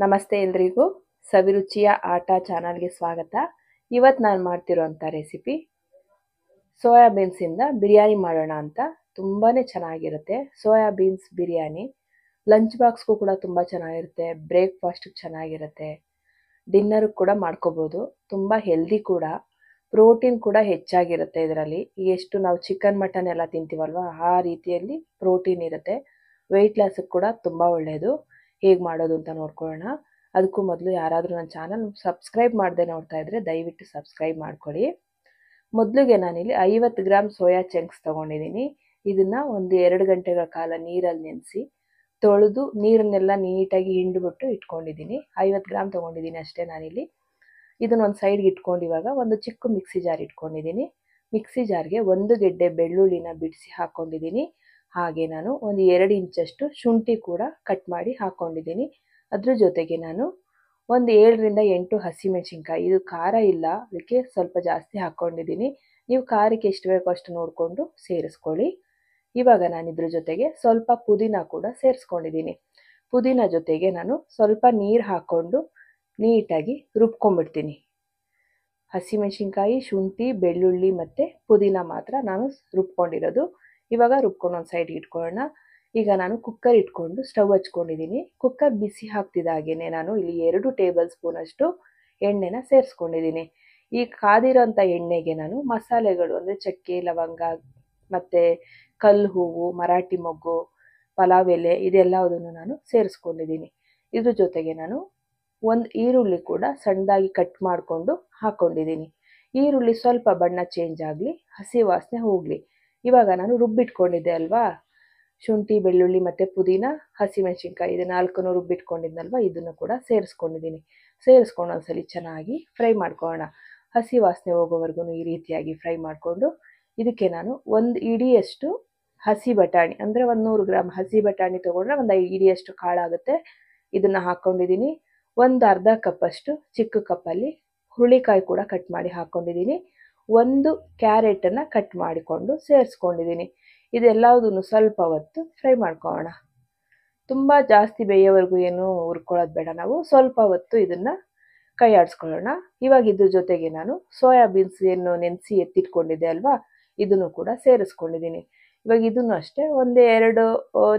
ನಮಸ್ತೆ ಎಲ್ರಿಗೂ. ಸವಿರುಚಿಯ ಆಟ ಚಾನಲ್ಗೆ ಸ್ವಾಗತ. ಇವತ್ತು ನಾನು ಮಾಡ್ತಿರೋಂಥ ರೆಸಿಪಿ ಸೋಯಾಬೀನ್ಸಿಂದ ಬಿರಿಯಾನಿ ಮಾಡೋಣ ಅಂತ. ತುಂಬಾ ಚೆನ್ನಾಗಿರುತ್ತೆ ಸೋಯಾಬೀನ್ಸ್ ಬಿರಿಯಾನಿ. ಲಂಚ್ ಬಾಕ್ಸ್ಗೂ ಕೂಡ ತುಂಬ ಚೆನ್ನಾಗಿರುತ್ತೆ, ಬ್ರೇಕ್ಫಾಸ್ಟ್ಗೆ ಚೆನ್ನಾಗಿರುತ್ತೆ, ಡಿನ್ನರ್ಗೆ ಕೂಡ ಮಾಡ್ಕೋಬೋದು. ತುಂಬ ಹೆಲ್ದಿ ಕೂಡ, ಪ್ರೋಟೀನ್ ಕೂಡ ಹೆಚ್ಚಾಗಿರುತ್ತೆ ಇದರಲ್ಲಿ. ಎಷ್ಟು ನಾವು ಚಿಕನ್ ಮಟನ್ ಎಲ್ಲ ತಿಂತೀವಲ್ವ ಆ ರೀತಿಯಲ್ಲಿ ಪ್ರೋಟೀನ್ ಇರುತ್ತೆ. ವೆಯ್ಟ್ ಲಾಸಿಗೆ ಕೂಡ ತುಂಬ ಒಳ್ಳೆಯದು. ಹೇಗೆ ಮಾಡೋದು ಅಂತ ನೋಡ್ಕೊಳ್ಳೋಣ. ಅದಕ್ಕೂ ಮೊದಲು ಯಾರಾದರೂ ನನ್ನ ಚಾನಲ್ ಸಬ್ಸ್ಕ್ರೈಬ್ ಮಾಡದೆ ನೋಡ್ತಾ ಇದ್ದರೆ ದಯವಿಟ್ಟು ಸಬ್ಸ್ಕ್ರೈಬ್ ಮಾಡ್ಕೊಳ್ಳಿ. ಮೊದಲಿಗೆ ನಾನಿಲ್ಲಿ 50 ಗ್ರಾಮ್ ಸೋಯಾ ಚಂಕ್ಸ್ ತೊಗೊಂಡಿದ್ದೀನಿ. ಇದನ್ನು ಒಂದು 2 ಗಂಟೆಗಳ ಕಾಲ ನೀರಲ್ಲಿ ನೆನೆಸಿ ತೊಳೆದು ನೀರನ್ನೆಲ್ಲ ನೀಟಾಗಿ ಹಿಂಡ್ಬಿಟ್ಟು ಇಟ್ಕೊಂಡಿದ್ದೀನಿ. 50 ಗ್ರಾಮ್ ತೊಗೊಂಡಿದ್ದೀನಿ ಅಷ್ಟೇ ನಾನಿಲ್ಲಿ. ಇದನ್ನು ಒಂದು ಸೈಡ್ಗೆ ಇಟ್ಕೊಂಡು ಇವಾಗ ಒಂದು ಚಿಕ್ಕ ಮಿಕ್ಸಿ ಜಾರ್ ಇಟ್ಕೊಂಡಿದ್ದೀನಿ. ಮಿಕ್ಸಿ ಜಾರ್ಗೆ 1 ಗೆಡ್ಡೆ ಬೆಳ್ಳುಳ್ಳಿನ ಬಿಡಿಸಿ ಹಾಕ್ಕೊಂಡಿದ್ದೀನಿ. ಹಾಗೆ ನಾನು ಒಂದು 2 ಇಂಚಷ್ಟು ಶುಂಠಿ ಕೂಡ ಕಟ್ ಮಾಡಿ ಹಾಕ್ಕೊಂಡಿದ್ದೀನಿ. ಅದ್ರ ಜೊತೆಗೆ ನಾನು ಒಂದು 7ರಿಂದ 8 ಹಸಿಮೆಣಸಿನ್ಕಾಯಿ, ಇದು ಖಾರ ಇಲ್ಲ ಅದಕ್ಕೆ ಸ್ವಲ್ಪ ಜಾಸ್ತಿ ಹಾಕ್ಕೊಂಡಿದ್ದೀನಿ. ನೀವು ಖಾರಕ್ಕೆ ಎಷ್ಟು ಬೇಕೋ ಅಷ್ಟು ನೋಡಿಕೊಂಡು ಸೇರಿಸ್ಕೊಳ್ಳಿ. ಇವಾಗ ನಾನು ಇದ್ರ ಜೊತೆಗೆ ಸ್ವಲ್ಪ ಪುದೀನ ಕೂಡ ಸೇರಿಸ್ಕೊಂಡಿದ್ದೀನಿ. ಪುದೀನ ಜೊತೆಗೆ ನಾನು ಸ್ವಲ್ಪ ನೀರು ಹಾಕ್ಕೊಂಡು ನೀಟಾಗಿ ರುಬ್ಕೊಂಡ್ಬಿಡ್ತೀನಿ. ಹಸಿಮೆಣಸಿನ್ಕಾಯಿ, ಶುಂಠಿ, ಬೆಳ್ಳುಳ್ಳಿ ಮತ್ತು ಪುದೀನ ಮಾತ್ರ ನಾನು ರುಬ್ಕೊಂಡಿರೋದು. ಇವಾಗ ರುಬ್ಕೊಂಡು ಒಂದು ಸೈಡ್ಗೆ ಇಟ್ಕೊಳ್ಳೋಣ. ಈಗ ನಾನು ಕುಕ್ಕರ್ ಇಟ್ಕೊಂಡು ಸ್ಟವ್ ಹಚ್ಕೊಂಡಿದ್ದೀನಿ. ಕುಕ್ಕರ್ ಬಿಸಿ ಹಾಕ್ತಿದ್ದಾಗೇ ನಾನು ಇಲ್ಲಿ 2 ಟೇಬಲ್ ಸ್ಪೂನಷ್ಟು ಎಣ್ಣೆನ ಸೇರಿಸ್ಕೊಂಡಿದ್ದೀನಿ. ಈ ಕಾದಿರೋಂಥ ಎಣ್ಣೆಗೆ ನಾನು ಮಸಾಲೆಗಳು ಅಂದರೆ ಚಕ್ಕೆ, ಲವಂಗ ಮತ್ತು ಕಲ್ಲು ಹೂವು, ಮರಾಠಿ ಮೊಗ್ಗು, ಪಲಾವ್ ಎಲೆ ಇದೆಲ್ಲದನ್ನು ನಾನು ಸೇರಿಸ್ಕೊಂಡಿದ್ದೀನಿ. ಇದ್ರ ಜೊತೆಗೆ ನಾನು ಒಂದು ಈರುಳ್ಳಿ ಕೂಡ ಸಣ್ಣದಾಗಿ ಕಟ್ ಮಾಡಿಕೊಂಡು ಹಾಕ್ಕೊಂಡಿದ್ದೀನಿ. ಈರುಳ್ಳಿ ಸ್ವಲ್ಪ ಬಣ್ಣ ಚೇಂಜ್ ಆಗಲಿ, ಹಸಿ ವಾಸನೆ ಹೋಗಲಿ. ಇವಾಗ ನಾನು ರುಬ್ಬಿಟ್ಕೊಂಡಿದ್ದೆ ಅಲ್ವಾ, ಶುಂಠಿ, ಬೆಳ್ಳುಳ್ಳಿ ಮತ್ತು ಪುದೀನ, ಹಸಿಮೆಣಸಿನ್ಕಾಯಿ ಇದು 4 ರುಬ್ಬಿಟ್ಕೊಂಡಿದ್ನಲ್ವ, ಇದನ್ನು ಕೂಡ ಸೇರಿಸ್ಕೊಂಡಿದ್ದೀನಿ. ಸೇರಿಸ್ಕೊಂಡು ಒಂದ್ಸಲಿ ಚೆನ್ನಾಗಿ ಫ್ರೈ ಮಾಡ್ಕೊಳ್ಳೋಣ. ಹಸಿ ವಾಸನೆ ಹೋಗೋವರೆಗೂ ಈ ರೀತಿಯಾಗಿ ಫ್ರೈ ಮಾಡಿಕೊಂಡು ಇದಕ್ಕೆ ನಾನು ಒಂದು ಇಡಿಯಷ್ಟು ಹಸಿ ಬಟಾಣಿ ಅಂದರೆ 100 ಗ್ರಾಮ್ ಹಸಿ ಬಟಾಣಿ ತೊಗೊಂಡ್ರೆ ಒಂದು 5 ಇಡಿಯಷ್ಟು ಕಾಳಾಗುತ್ತೆ, ಇದನ್ನು ಹಾಕ್ಕೊಂಡಿದ್ದೀನಿ. ಒಂದು ಅರ್ಧ ಕಪ್ಪಷ್ಟು ಚಿಕ್ಕ ಕಪ್ಪಲ್ಲಿ ಹುರುಳಿಕಾಯಿ ಕೂಡ ಕಟ್ ಮಾಡಿ ಹಾಕ್ಕೊಂಡಿದ್ದೀನಿ. ಒಂದು ಕ್ಯಾರೆಟನ್ನು ಕಟ್ ಮಾಡಿಕೊಂಡು ಸೇರಿಸ್ಕೊಂಡಿದ್ದೀನಿ. ಇದೆಲ್ಲದನ್ನು ಸ್ವಲ್ಪ ಹೊತ್ತು ಫ್ರೈ ಮಾಡ್ಕೊಳ್ಳೋಣ. ತುಂಬ ಜಾಸ್ತಿ ಬೇಯೋವರೆಗೂ ಏನು ಹುರ್ಕೊಳ್ಳೋದು ಬೇಡ, ನಾವು ಸ್ವಲ್ಪ ಹೊತ್ತು ಇದನ್ನು ಕೈ ಆಡಿಸ್ಕೊಳ್ಳೋಣ. ಇವಾಗ ಇದ್ರ ಜೊತೆಗೆ ನಾನು ಸೋಯಾಬೀನ್ಸ್ ಏನು ನೆನೆಸಿ ಎತ್ತಿಟ್ಕೊಂಡಿದ್ದೆ ಅಲ್ವಾ, ಇದನ್ನು ಕೂಡ ಸೇರಿಸ್ಕೊಂಡಿದ್ದೀನಿ. ಇವಾಗ ಇದನ್ನು ಅಷ್ಟೇ ಒಂದು 2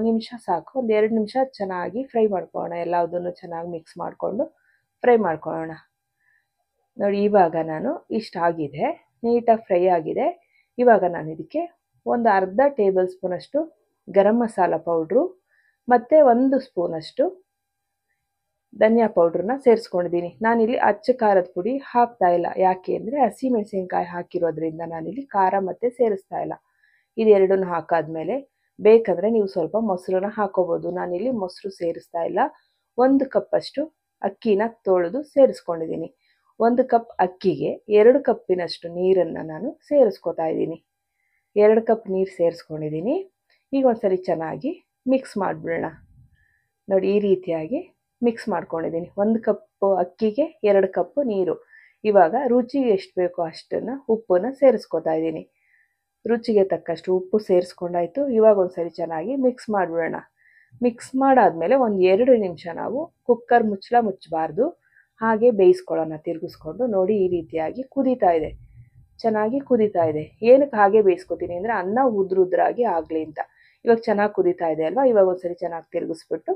ನಿಮಿಷ ಸಾಕು. ಒಂದು 2 ನಿಮಿಷ ಚೆನ್ನಾಗಿ ಫ್ರೈ ಮಾಡ್ಕೊಳ್ಳೋಣ. ಎಲ್ಲದನ್ನು ಚೆನ್ನಾಗಿ ಮಿಕ್ಸ್ ಮಾಡಿಕೊಂಡು ಫ್ರೈ ಮಾಡ್ಕೊಳ್ಳೋಣ. ನೋಡಿ, ಇವಾಗ ನಾನು ಇಷ್ಟಾಗಿದೆ, ನೀಟಾಗಿ ಫ್ರೈ ಆಗಿದೆ. ಇವಾಗ ನಾನು ಇದಕ್ಕೆ ಒಂದು ಅರ್ಧ ಟೇಬಲ್ ಸ್ಪೂನಷ್ಟು ಗರಂ ಮಸಾಲ ಪೌಡ್ರು ಮತ್ತು 1 ಸ್ಪೂನಷ್ಟು ಧನಿಯಾ ಪೌಡ್ರನ್ನ ಸೇರಿಸ್ಕೊಂಡಿದ್ದೀನಿ. ನಾನಿಲ್ಲಿ ಅಚ್ಚ ಖಾರದ ಪುಡಿ ಹಾಕ್ತಾ ಇಲ್ಲ. ಯಾಕೆ ಅಂದರೆ ಹಸಿಮೆಣಸಿನ್ಕಾಯಿ ಹಾಕಿರೋದ್ರಿಂದ ನಾನಿಲ್ಲಿ ಖಾರ ಮತ್ತು ಸೇರಿಸ್ತಾ ಇಲ್ಲ. ಇದೆರಡನ್ನು ಹಾಕಾದ್ಮೇಲೆ ಬೇಕಂದರೆ ನೀವು ಸ್ವಲ್ಪ ಮೊಸರನ್ನ ಹಾಕೋಬೋದು. ನಾನಿಲ್ಲಿ ಮೊಸರು ಸೇರಿಸ್ತಾ ಇಲ್ಲ. 1 ಕಪ್ಪಷ್ಟು ಅಕ್ಕಿನ ತೊಳೆದು ಸೇರಿಸ್ಕೊಂಡಿದ್ದೀನಿ. 1 ಕಪ್ ಅಕ್ಕಿಗೆ 2 ಕಪ್ಪಿನಷ್ಟು ನೀರನ್ನು ನಾನು ಸೇರಿಸ್ಕೊತಾ ಇದ್ದೀನಿ. 2 ಕಪ್ ನೀರು ಸೇರಿಸ್ಕೊಂಡಿದ್ದೀನಿ. ಈಗ ಒಂದ್ಸರಿ ಚೆನ್ನಾಗಿ ಮಿಕ್ಸ್ ಮಾಡಿಬಿಡೋಣ. ನೋಡಿ, ಈ ರೀತಿಯಾಗಿ ಮಿಕ್ಸ್ ಮಾಡ್ಕೊಂಡಿದ್ದೀನಿ. 1 ಕಪ್ ಅಕ್ಕಿಗೆ 2 ಕಪ್ ನೀರು. ಇವಾಗ ರುಚಿಗೆ ಎಷ್ಟು ಬೇಕೋ ಅಷ್ಟನ್ನು ಉಪ್ಪನ್ನು ಸೇರಿಸ್ಕೊತಾ ಇದ್ದೀನಿ. ರುಚಿಗೆ ತಕ್ಕಷ್ಟು ಉಪ್ಪು ಸೇರಿಸ್ಕೊಂಡಾಯಿತು. ಇವಾಗ ಒಂದ್ಸರಿ ಚೆನ್ನಾಗಿ ಮಿಕ್ಸ್ ಮಾಡಿಬಿಡೋಣ. ಮಿಕ್ಸ್ ಮಾಡಾದ್ಮೇಲೆ ಒಂದು 2 ನಿಮಿಷ ನಾವು ಕುಕ್ಕರ್ ಮುಚ್ಚಬಾರ್ದು, ಹಾಗೆ ಬೇಯಿಸ್ಕೊಳ್ಳೋಣ ತಿರುಗಿಸ್ಕೊಂಡು. ನೋಡಿ, ಈ ರೀತಿಯಾಗಿ ಕುದೀತಾ ಇದೆ, ಚೆನ್ನಾಗಿ ಕುದೀತಾ ಇದೆ. ಏನಕ್ಕೆ ಹಾಗೆ ಬೇಯಿಸ್ಕೊತೀನಿ ಅಂದರೆ ಅನ್ನ ಉದ್ರಾಗಿ ಆಗಲಿ ಅಂತ. ಇವಾಗ ಚೆನ್ನಾಗಿ ಕುದೀತಾ ಇದೆ ಅಲ್ವಾ, ಇವಾಗ ಒಂದ್ಸರಿ ಚೆನ್ನಾಗಿ ತಿರುಗಿಸ್ಬಿಟ್ಟು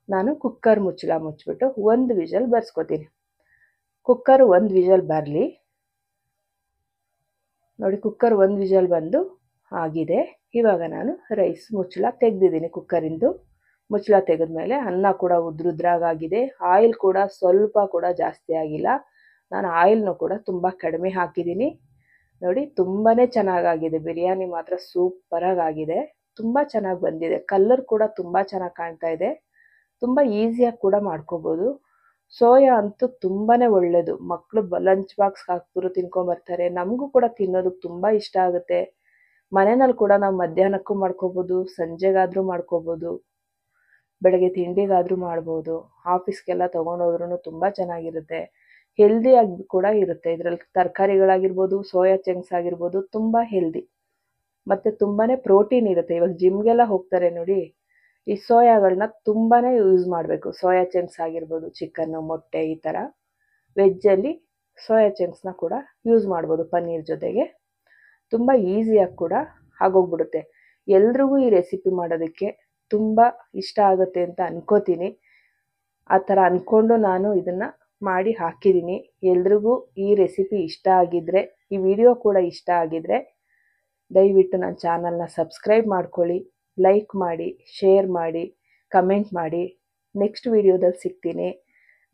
ನಾನು ಕುಕ್ಕರ್ ಮುಚ್ಚಿಬಿಟ್ಟು 1 ವಿಷಲ್ ಬರ್ಸ್ಕೊತೀನಿ. ಕುಕ್ಕರ್ 1 ವಿಷಲ್ ಬರಲಿ. ನೋಡಿ, ಕುಕ್ಕರ್ 1 ವಿಷಲ್ ಬಂದು ಆಗಿದೆ. ಇವಾಗ ನಾನು ರೈಸ್ ಮುಚ್ಚಳ ತೆಗೆದಿದ್ದೀನಿ. ಕುಕ್ಕರಿಂದು ಮುಚ್ಚಳ ತೆಗೆದ್ಮೇಲೆ ಅನ್ನ ಕೂಡ ಉದ್ರಾಗಾಗಿದೆ. ಆಯಿಲ್ ಕೂಡ ಸ್ವಲ್ಪ ಕೂಡ ಜಾಸ್ತಿ ಆಗಿಲ್ಲ. ನಾನು ಆಯಿಲ್ನೂ ಕೂಡ ತುಂಬ ಕಡಿಮೆ ಹಾಕಿದ್ದೀನಿ. ನೋಡಿ, ತುಂಬಾ ಚೆನ್ನಾಗಾಗಿದೆ. ಬಿರಿಯಾನಿ ಮಾತ್ರ ಸೂಪರಾಗಿದೆ, ತುಂಬ ಚೆನ್ನಾಗಿ ಬಂದಿದೆ. ಕಲರ್ ಕೂಡ ತುಂಬ ಚೆನ್ನಾಗಿ ಕಾಣ್ತಾ ಇದೆ. ತುಂಬ ಈಸಿಯಾಗಿ ಕೂಡ ಮಾಡ್ಕೋಬೋದು. ಸೋಯಾ ಅಂತೂ ತುಂಬಾ ಒಳ್ಳೆಯದು. ಮಕ್ಕಳು ಲಂಚ್ ಬಾಕ್ಸ್ಗೆ ಹಾಕ್ಬಿಟ್ಟು ತಿನ್ಕೊಂಬರ್ತಾರೆ. ನಮಗೂ ಕೂಡ ತಿನ್ನೋದಕ್ಕೆ ತುಂಬ ಇಷ್ಟ ಆಗುತ್ತೆ. ಮನೆಯಲ್ಲಿ ಕೂಡ ನಾವು ಮಧ್ಯಾಹ್ನಕ್ಕೂ ಮಾಡ್ಕೋಬೋದು, ಸಂಜೆಗಾದರೂ ಮಾಡ್ಕೋಬೋದು, ಬೆಳಗ್ಗೆ ತಿಂಡಿಗಾದರೂ ಮಾಡ್ಬೋದು. ಆಫೀಸ್ಗೆಲ್ಲ ತೊಗೊಂಡೋದ್ರೂ ತುಂಬ ಚೆನ್ನಾಗಿರುತ್ತೆ. ಹೆಲ್ದಿಯಾಗಿ ಕೂಡ ಇರುತ್ತೆ. ಇದರಲ್ಲಿ ತರಕಾರಿಗಳಾಗಿರ್ಬೋದು, ಸೋಯಾ ಚಂಕ್ಸ್ ಆಗಿರ್ಬೋದು, ತುಂಬ ಹೆಲ್ದಿ ಮತ್ತು ತುಂಬಾ ಪ್ರೋಟೀನ್ ಇರುತ್ತೆ. ಇವಾಗ ಜಿಮ್ಗೆಲ್ಲ ಹೋಗ್ತಾರೆ ನೋಡಿ, ಈ ಸೋಯಾಗಳನ್ನ ತುಂಬಾ ಯೂಸ್ ಮಾಡಬೇಕು. ಸೋಯಾ ಚಂಕ್ಸ್ ಆಗಿರ್ಬೋದು, ಚಿಕನ್ನು, ಮೊಟ್ಟೆ, ಈ ಥರ ವೆಜ್ಜಲ್ಲಿ ಸೋಯಾ ಚಂಕ್ಸ್ನ ಕೂಡ ಯೂಸ್ ಮಾಡ್ಬೋದು ಪನ್ನೀರ್ ಜೊತೆಗೆ. ತುಂಬ ಈಸಿಯಾಗಿ ಕೂಡ ಆಗೋಗ್ಬಿಡುತ್ತೆ. ಎಲ್ರಿಗೂ ಈ ರೆಸಿಪಿ ಮಾಡೋದಕ್ಕೆ ತುಂಬ ಇಷ್ಟ ಆಗುತ್ತೆ ಅಂತ ಅನ್ಕೋತೀನಿ. ಆ ಥರ ಅಂದ್ಕೊಂಡು ನಾನು ಇದನ್ನು ಮಾಡಿ ಹಾಕಿದ್ದೀನಿ. ಎಲ್ರಿಗೂ ಈ ರೆಸಿಪಿ ಇಷ್ಟ ಆಗಿದ್ದರೆ, ಈ ವಿಡಿಯೋ ಕೂಡ ಇಷ್ಟ ಆಗಿದ್ದರೆ ದಯವಿಟ್ಟು ನನ್ನ ಚಾನಲ್ನ ಸಬ್ಸ್ಕ್ರೈಬ್ ಮಾಡ್ಕೊಳ್ಳಿ, ಲೈಕ್ ಮಾಡಿ, ಶೇರ್ ಮಾಡಿ, ಕಮೆಂಟ್ ಮಾಡಿ. ನೆಕ್ಸ್ಟ್ ವಿಡಿಯೋದಲ್ಲಿ ಸಿಗ್ತೀನಿ.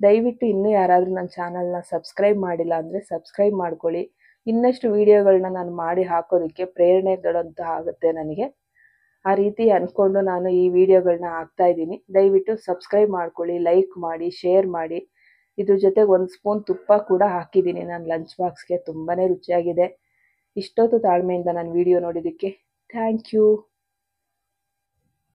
ದಯವಿಟ್ಟು ಇನ್ನೂ ಯಾರಾದರೂ ನನ್ನ ಚಾನಲ್ನ ಸಬ್ಸ್ಕ್ರೈಬ್ ಮಾಡಿಲ್ಲ ಅಂದರೆ ಸಬ್ಸ್ಕ್ರೈಬ್ ಮಾಡ್ಕೊಳ್ಳಿ. ಇನ್ನಷ್ಟು ವಿಡಿಯೋಗಳನ್ನ ನಾನು ಮಾಡಿ ಹಾಕೋದಕ್ಕೆ ಪ್ರೇರಣೆಗಳಂತ ಆಗುತ್ತೆ ನನಗೆ. ಆ ರೀತಿ ಅಂದ್ಕೊಂಡು ನಾನು ಈ ವಿಡಿಯೋಗಳನ್ನ ಹಾಕ್ತಾಯಿದ್ದೀನಿ. ದಯವಿಟ್ಟು ಸಬ್ಸ್ಕ್ರೈಬ್ ಮಾಡ್ಕೊಳ್ಳಿ, ಲೈಕ್ ಮಾಡಿ, ಶೇರ್ ಮಾಡಿ. ಇದ್ರ ಜೊತೆಗೆ 1 ಸ್ಪೂನ್ ತುಪ್ಪ ಕೂಡ ಹಾಕಿದ್ದೀನಿ ನಾನು ಲಂಚ್ ಬಾಕ್ಸ್ಗೆ. ತುಂಬಾ ರುಚಿಯಾಗಿದೆ. ಇಷ್ಟೊತ್ತು ತಾಳ್ಮೆಯಿಂದ ನಾನು ವಿಡಿಯೋ ನೋಡಿದ್ದಕ್ಕೆ ಥ್ಯಾಂಕ್ ಯು.